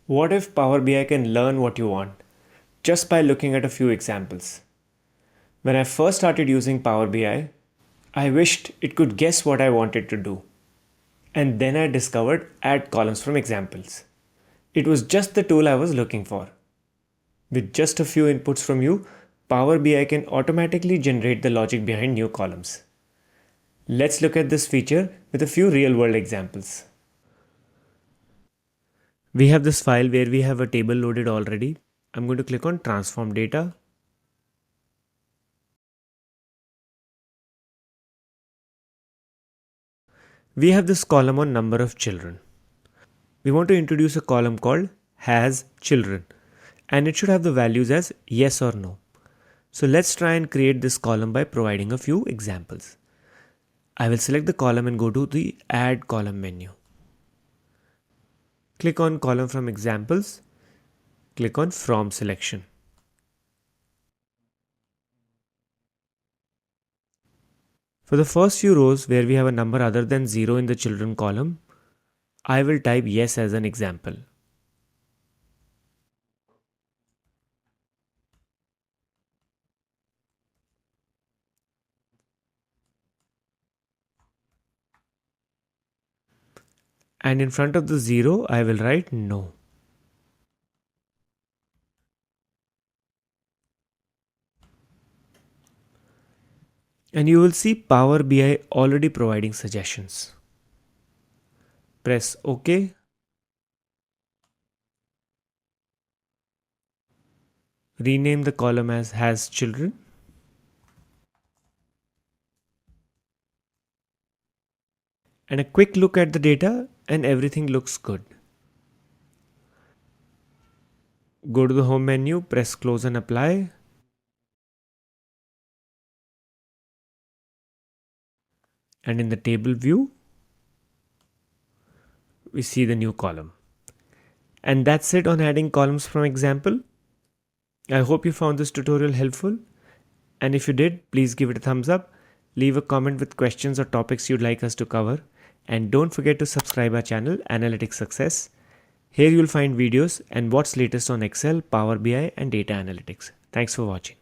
What if Power BI can learn what you want just by looking at a few examples? When I first started using Power BI, I wished it could guess what I wanted to do. And then I discovered add columns from examples. It was just the tool I was looking for. With just a few inputs from you, Power BI can automatically generate the logic behind new columns. Let's look at this feature with a few real world examples. We have this file where we have a table loaded already. I'm going to click on transform data. We have this column on number of children. We want to introduce a column called has children, and it should have the values as yes or no. So let's try and create this column by providing a few examples. I will select the column and go to the add column menu. Click on column from examples. Click on from selection. For the first few rows where we have a number other than 0 in the children column, I will type yes as an example. And in front of the 0, I will write no. And you will see Power BI already providing suggestions. Press OK. Rename the column as has children. And a quick look at the data and everything looks good. Go to the home menu, press close and apply. And in the table view, we see the new column. And that's it on adding columns from example. I hope you found this tutorial helpful. And if you did, please give it a thumbs up. Leave a comment with questions or topics you'd like us to cover. And don't forget to subscribe our channel, Analytics Success. Here you'll find videos and what's latest on Excel, Power BI and data analytics. Thanks for watching.